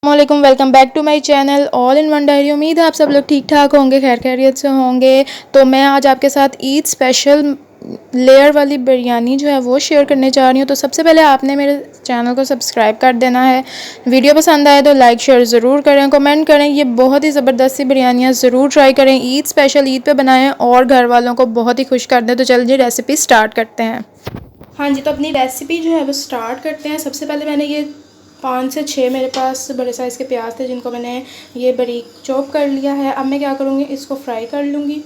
वालेकुम, welcome back to my channel all in one diary. उम्मीद है आप सब लोग ठीक ठाक होंगे, खैर खैरियत से होंगे। तो मैं आज आपके साथ ईद स्पेशल लेयर वाली बिरयानी जो है वो शेयर करने जा रही हूँ। तो सबसे पहले आपने मेरे चैनल को सब्सक्राइब कर देना है। वीडियो पसंद आए तो लाइक शेयर ज़रूर करें, कमेंट करें। ये बहुत ही ज़बरदस्त सी बिरयानियाँ ज़रूर ट्राई करें। ईद स्पेशल ईद पे बनाएं और घर वालों को बहुत ही खुश कर दें। तो चलिए रेसिपी स्टार्ट करते हैं। हाँ जी, तो अपनी रेसिपी जो है वो स्टार्ट करते हैं। सबसे पहले मैंने ये 5 से 6 मेरे पास बड़े साइज़ के प्याज थे, जिनको मैंने ये बारीक चॉप कर लिया है। अब मैं क्या करूँगी, इसको फ्राई कर लूँगी।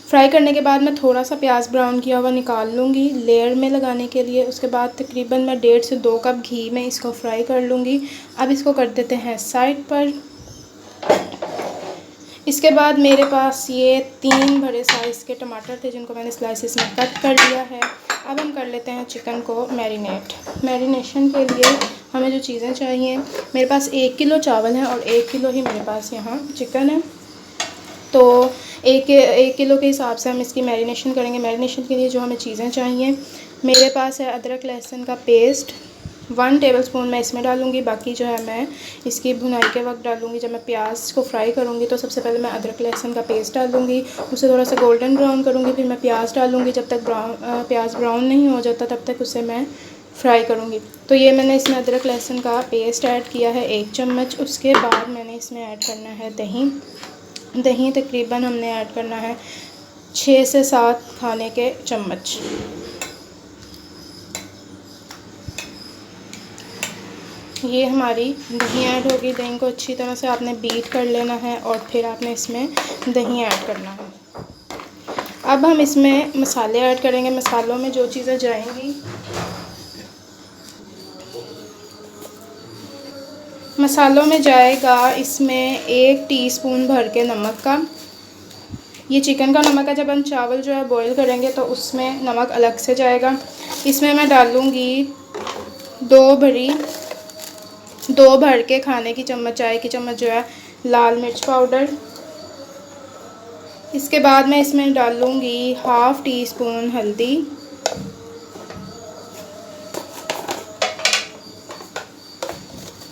फ्राई करने के बाद मैं थोड़ा सा प्याज ब्राउन किया हुआ निकाल लूँगी लेयर में लगाने के लिए। उसके बाद तकरीबन मैं 1.5 से 2 कप घी में इसको फ्राई कर लूँगी। अब इसको कर देते हैं साइड पर। इसके बाद मेरे पास ये 3 बड़े साइज़ के टमाटर थे, जिनको मैंने स्लाइसिस में कट कर लिया है। अब हम कर लेते हैं चिकन को मैरिनेशन के लिए हमें जो चीज़ें चाहिए, मेरे पास 1 किलो चावल है और 1 किलो ही मेरे पास यहाँ चिकन है। तो एक किलो के हिसाब से हम इसकी मैरिनेशन करेंगे। मैरिनेशन के लिए जो हमें चीज़ें चाहिए, मेरे पास है अदरक लहसुन का पेस्ट 1 टेबलस्पून मैं इसमें डालूँगी। बाकी जो है मैं इसकी भुनाई के वक्त डालूँगी। जब मैं प्याज को फ्राई करूँगी तो सबसे पहले मैं अदरक लहसुन का पेस्ट डालूँगी, उसे थोड़ा सा गोल्डन ब्राउन करूँगी, फिर मैं प्याज डालूँगी। जब तक प्याज ब्राउन नहीं हो जाता तब तक उसे मैं फ्राई करूँगी। तो ये मैंने इसमें अदरक लहसुन का पेस्ट ऐड किया है 1 चम्मच। उसके बाद मैंने इसमें ऐड करना है दही तकरीबन हमने ऐड करना है 6 से 7 खाने के चम्मच। ये हमारी दही ऐड होगी। दही को अच्छी तरह से आपने बीट कर लेना है और फिर आपने इसमें दही ऐड करना है। अब हम इसमें मसाले ऐड करेंगे। मसालों में जो चीज़ें जाएंगी, मसालों में जाएगा इसमें 1 टीस्पून भर के नमक का। ये चिकन का नमक है। जब हम चावल जो है बॉईल करेंगे तो उसमें नमक अलग से जाएगा। इसमें मैं डालूँगी 2 भर के खाने की चम्मच, चाय की चम्मच जो है लाल मिर्च पाउडर। इसके बाद मैं इसमें डालूँगी ½ टीस्पून हल्दी,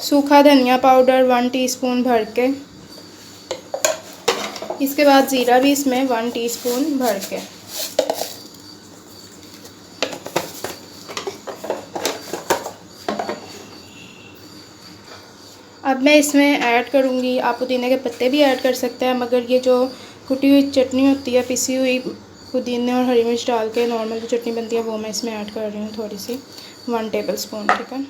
सूखा धनिया पाउडर 1 टीस्पून भर के। इसके बाद ज़ीरा भी इसमें 1 टीस्पून भर के। अब मैं इसमें ऐड करूँगी, आप पुदीने के पत्ते भी ऐड कर सकते हैं, मगर ये जो कुटी हुई चटनी होती है, पिसी हुई पुदीने और हरी मिर्च डाल के नॉर्मल जो चटनी बनती है वो मैं इसमें ऐड कर रही हूँ, थोड़ी सी 1 टेबलस्पून। ठीक है,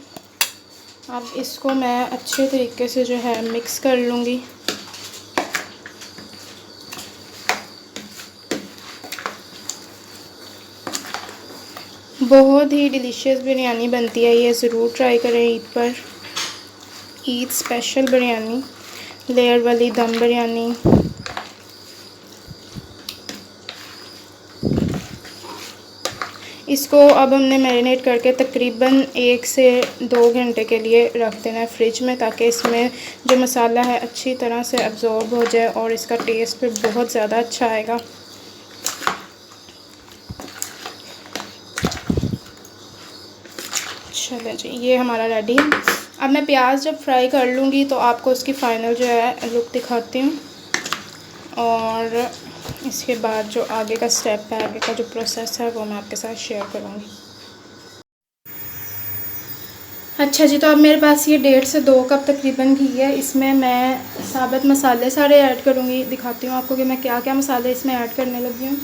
अब इसको मैं अच्छे तरीके से जो है मिक्स कर लूँगी। बहुत ही डिलीशियस बिरयानी बनती है, ये ज़रूर ट्राई करें ईद पर। ईद स्पेशल बिरयानी, लेयर वाली दम बिरयानी। इसको अब हमने मैरिनेट करके तकरीबन 1 से 2 घंटे के लिए रख देना है फ्रिज में, ताकि इसमें जो मसाला है अच्छी तरह से अब्ज़ॉर्ब हो जाए और इसका टेस्ट फिर बहुत ज़्यादा अच्छा आएगा। चलें जी, ये हमारा रेडी है। अब मैं प्याज जब फ्राई कर लूँगी तो आपको उसकी फ़ाइनल जो है लुक दिखाती हूँ, और इसके बाद जो आगे का स्टेप है, आगे का जो प्रोसेस है वो मैं आपके साथ शेयर करूँगी। अच्छा जी, तो अब मेरे पास ये 1.5 से 2 कप तकरीबन घी है। इसमें मैं साबुत मसाले सारे ऐड करूँगी। दिखाती हूँ आपको कि मैं क्या क्या मसाले इसमें ऐड करने लगी हूँ।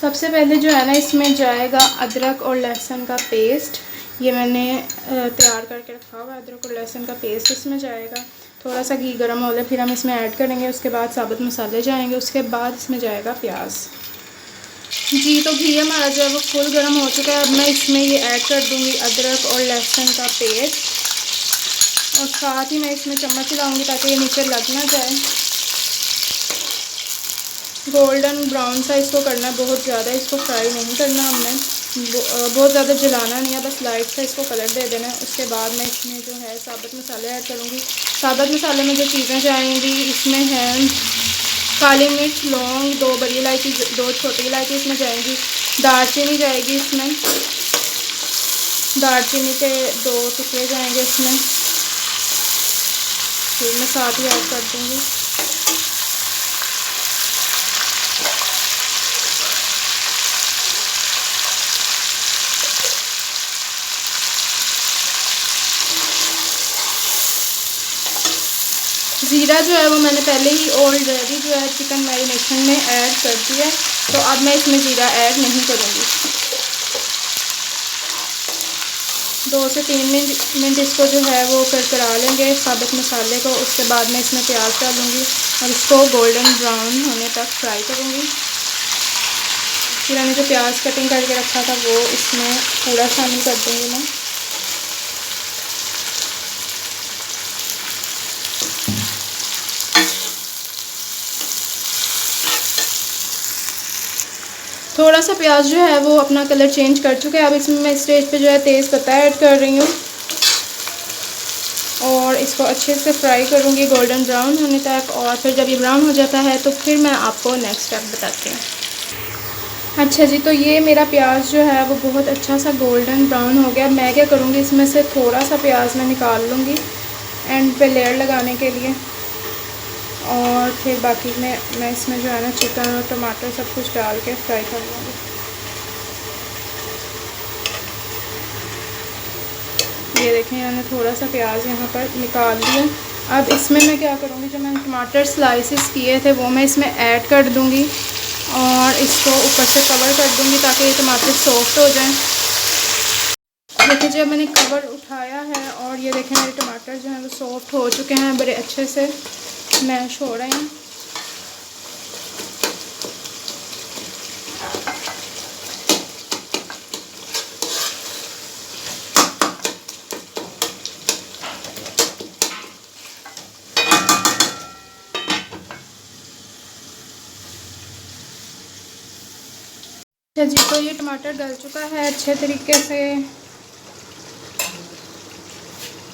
सबसे पहले जो है ना, इसमें जाएगा अदरक और लहसुन का पेस्ट। ये मैंने तैयार करके रखा हुआ अदरक और लहसुन का पेस्ट इसमें जाएगा। थोड़ा सा घी गर्म हो जाए फिर हम इसमें ऐड करेंगे। उसके बाद साबुत मसाले जाएंगे। उसके बाद इसमें जाएगा प्याज। जी, तो घी हमारा जो है वो फुल गर्म हो चुका है। अब मैं इसमें ये ऐड कर दूँगी अदरक और लहसुन का पेस्ट, और साथ ही मैं इसमें चम्मच हिलाऊँगी ताकि ये नीचे लग ना जाए। गोल्डन ब्राउन सा इसको करना है, बहुत ज़्यादा इसको फ्राई नहीं करना हमने, बहुत ज़्यादा जलाना नहीं है, बस लाइट सा इसको कलर दे देना है। उसके बाद मैं इसमें जो है साबुत मसाले ऐड करूँगी। साबुत मसाले में जो चीज़ें जाएंगी, इसमें है काली मिर्च, लौंग, 2 बड़ी इलायची, 2 छोटी इलायची इसमें जाएंगी, दालचीनी जाएगी इसमें, दालचीनी के 2 टुकड़े जाएंगे इसमें, फिर मैं साथ ही ऐड कर दूँगी। ज़ीरा जो है वो मैंने पहले ही ऑलरेडी जो है चिकन मैरिनेशन में ऐड कर दिया है, तो अब मैं इसमें ज़ीरा ऐड नहीं करूँगी। 2 से 3 मिनट इसको जो है वो करकरा लेंगे साबुत मसाले को। उसके बाद मैं इसमें प्याज डालूँगी और इसको गोल्डन ब्राउन होने तक फ्राई करूँगी। फिर मैंने जो प्याज कटिंग करके रखा था वो इसमें पूरा शामिल कर दूँगी मैं। थोड़ा सा प्याज जो है वो अपना कलर चेंज कर चुका है। अब इसमें मैं स्टेज पे जो है तेज़ पत्ता ऐड कर रही हूँ और इसको अच्छे से फ्राई करूँगी गोल्डन ब्राउन होने तक। और फिर जब ये ब्राउन हो जाता है तो फिर मैं आपको नेक्स्ट स्टेप बताती हूँ। अच्छा जी, तो ये मेरा प्याज जो है वो बहुत अच्छा सा गोल्डन ब्राउन हो गया। मैं क्या करूँगी, इसमें से थोड़ा सा प्याज मैं निकाल लूँगी एंड पे लेयर लगाने के लिए, और फिर बाकी में मैं इसमें जो है ना चिकन और टमाटर सब कुछ डाल के फ्राई कर लूँगी। ये देखें, मैंने थोड़ा सा प्याज यहाँ पर निकाल लिया। अब इसमें मैं क्या करूँगी, जो मैंने टमाटर स्लाइसेस किए थे वो मैं इसमें ऐड कर दूँगी और इसको ऊपर से कवर कर दूँगी ताकि ये टमाटर सॉफ्ट हो जाएं। देखिए, जब मैंने कवर उठाया है और ये देखें मेरे टमाटर जो हैं वो सॉफ्ट हो चुके हैं, बड़े अच्छे से मैश हो रहे हैं। अच्छा जी, तो ये टमाटर गल चुका है अच्छे तरीके से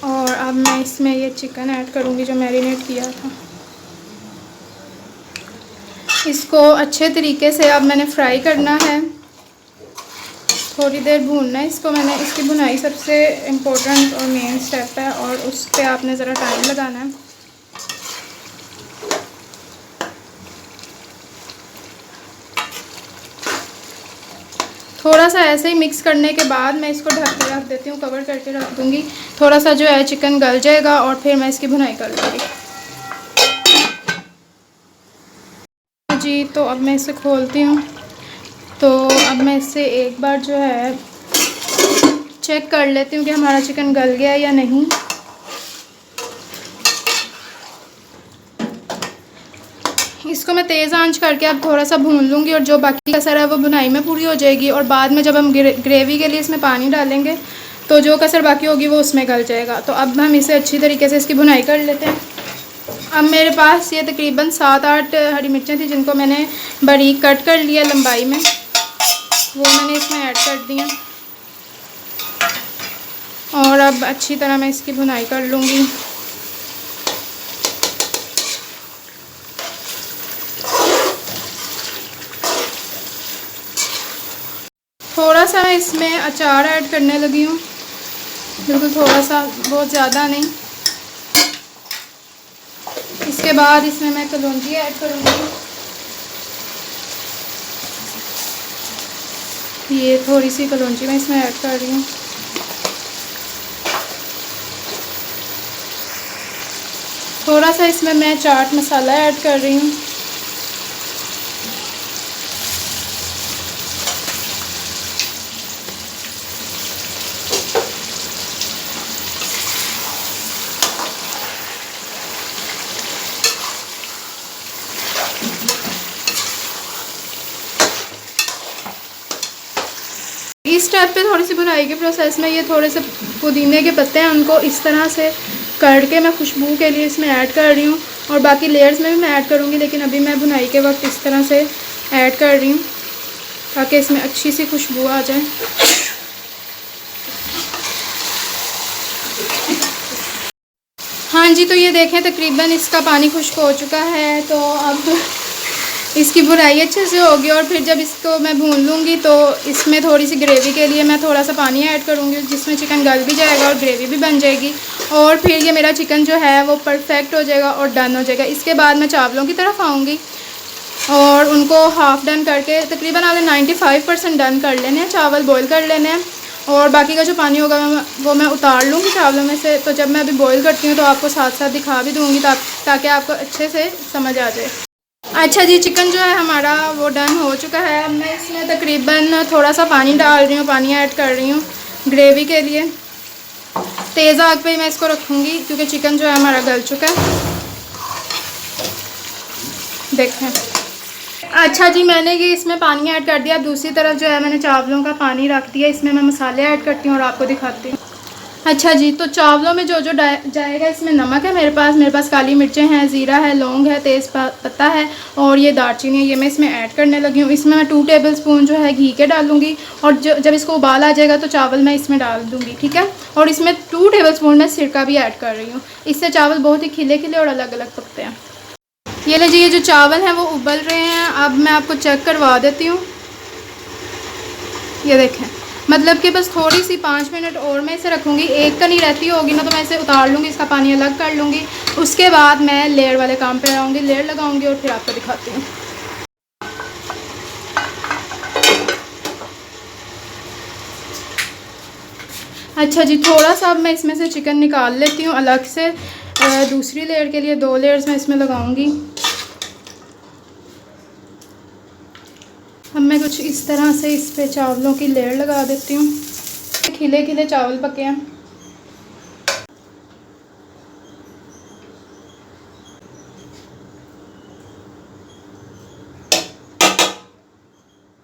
और अब मैं इसमें ये चिकन ऐड करूँगी जो मैरिनेट किया था। इसको अच्छे तरीके से अब मैंने फ्राई करना है, थोड़ी देर भूनना है इसको। मैंने इसकी भुनाई सबसे इम्पोर्टेंट और मेन स्टेप है और उस पर आपने ज़रा टाइम लगाना है। थोड़ा सा ऐसे ही मिक्स करने के बाद मैं इसको ढक के रख देती हूँ, कवर करके रख दूँगी। थोड़ा सा जो है चिकन गल जाएगा और फिर मैं इसकी भुनाई कर लूँगी। जी, तो अब मैं इसे खोलती हूँ। तो अब मैं इससे एक बार जो है चेक कर लेती हूँ कि हमारा चिकन गल गया या नहीं। इसको मैं तेज़ आंच करके अब थोड़ा सा भून लूँगी और जो बाकी कसर है वो भुनाई में पूरी हो जाएगी। और बाद में जब हम ग्रेवी के लिए इसमें पानी डालेंगे तो जो कसर बाकी होगी वो उसमें गल जाएगा। तो अब हम इसे अच्छी तरीके से इसकी भुनाई कर लेते हैं। अब मेरे पास ये तकरीबन 7-8 हरी मिर्चें थी जिनको मैंने बारीक कट कर लिया लंबाई में, वो मैंने इसमें ऐड कर दिया और अब अच्छी तरह मैं इसकी भुनाई कर लूँगी। थोड़ा सा मैं इसमें अचार ऐड करने लगी हूँ, बिल्कुल थोड़ा सा, बहुत ज़्यादा नहीं। इसके बाद इसमें मैं कलौंजी ऐड करूँगी। ये थोड़ी सी कलौंजी मैं इसमें ऐड कर रही हूँ। थोड़ा सा इसमें मैं चाट मसाला ऐड कर रही हूँ। इस स्टेप पे थोड़ी सी भुनाई के प्रोसेस में ये थोड़े से पुदीने के पत्ते हैं, उनको इस तरह से करके मैं खुशबू के लिए इसमें ऐड कर रही हूँ। और बाकी लेयर्स में भी मैं ऐड करूँगी, लेकिन अभी मैं भुनाई के वक्त इस तरह से ऐड कर रही हूँ ताकि इसमें अच्छी सी खुशबू आ जाए। हाँ जी, तो ये देखें तकरीबन इसका पानी खुश्क हो चुका है। तो अब इसकी भुनाई अच्छे से होगी और फिर जब इसको मैं भून लूँगी तो इसमें थोड़ी सी ग्रेवी के लिए मैं थोड़ा सा पानी ऐड करूँगी, जिसमें चिकन गल भी जाएगा और ग्रेवी भी बन जाएगी। और फिर ये मेरा चिकन जो है वो परफेक्ट हो जाएगा और डन हो जाएगा। इसके बाद मैं चावलों की तरफ आऊँगी और उनको हाफ़ डन करके तकरीबन आगे 95% डन कर लेने हैं, चावल बॉईल कर लेने हैं। और बाकी का जो पानी होगा वो मैं उतार लूँगी चावलों में से। तो जब मैं अभी बॉईल करती हूँ तो आपको साथ साथ दिखा भी दूँगी ताकि आपको अच्छे से समझ आ जाए। अच्छा जी, चिकन जो है हमारा वो डन हो चुका है। अब मैं इसमें तकरीबन थोड़ा सा पानी डाल रही हूँ, पानी ऐड कर रही हूँ ग्रेवी के लिए। तेज़ आग पे मैं इसको रखूँगी क्योंकि चिकन जो है हमारा गल चुका है, देखें। अच्छा जी, मैंने ये इसमें पानी ऐड कर दिया। दूसरी तरफ जो है मैंने चावलों का पानी रख दिया, इसमें मैं मसाले ऐड करती हूँ और आपको दिखाती हूँ। अच्छा जी, तो चावलों में जो जो जाएगा, इसमें नमक है मेरे पास काली मिर्चें हैं, ज़ीरा है, लौंग है, तेज़ पत्ता है और ये दालचीनी है। ये मैं इसमें ऐड करने लगी हूँ। इसमें मैं 2 टेबलस्पून जो है घी के डालूँगी और जब इसको उबाल आ जाएगा तो चावल मैं इसमें डाल दूँगी, ठीक है। और इसमें 2 टेबलस्पून मैं सिरका भी ऐड कर रही हूँ। इससे चावल बहुत ही खिले खिले और अलग अलग पकते हैं। ये लीजिए, ये जो चावल हैं वो उबल रहे हैं। अब मैं आपको चेक करवा देती हूँ। ये देखें, मतलब कि बस थोड़ी सी 5 मिनट और मैं इसे रखूँगी। एक का नहीं रहती होगी ना तो मैं इसे उतार लूँगी, इसका पानी अलग कर लूँगी। उसके बाद मैं लेयर वाले काम पे आऊँगी, लेयर लगाऊँगी और फिर आपको दिखाती हूँ। अच्छा जी, थोड़ा सा अब मैं इसमें से चिकन निकाल लेती हूँ अलग से। दूसरी लेयर के लिए 2 लेयर्स मैं इसमें लगाऊँगी। अब मैं कुछ इस तरह से इस पे चावलों की लेयर लगा देती हूँ। खिले खिले चावल पके हैं।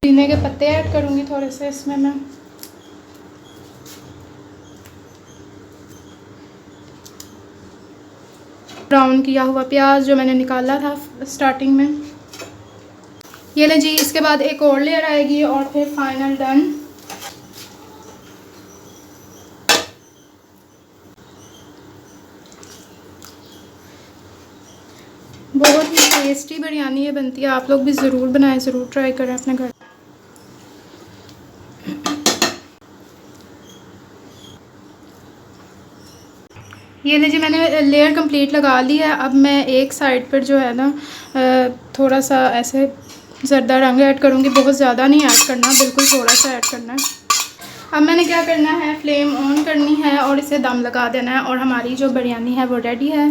पुदीने के पत्ते ऐड करूँगी थोड़े से इसमें मैं। ब्राउन किया हुआ प्याज जो मैंने निकाला था स्टार्टिंग में, ये ले जी। इसके बाद एक और लेयर आएगी और फिर फाइनल डन। बहुत ही टेस्टी बिरयानी ये बनती है। आप लोग भी ज़रूर बनाएं, ज़रूर ट्राई करें अपने घर। ये लीजिए, मैंने लेयर कंप्लीट लगा ली है। अब मैं एक साइड पर जो है ना थोड़ा सा ऐसे ज़रदा रंग ऐड करूँगी। बहुत ज़्यादा नहीं ऐड करना, बिल्कुल थोड़ा सा ऐड करना है। अब मैंने क्या करना है, फ्लेम ऑन करनी है और इसे दम लगा देना है और हमारी जो बिरयानी है वो रेडी है।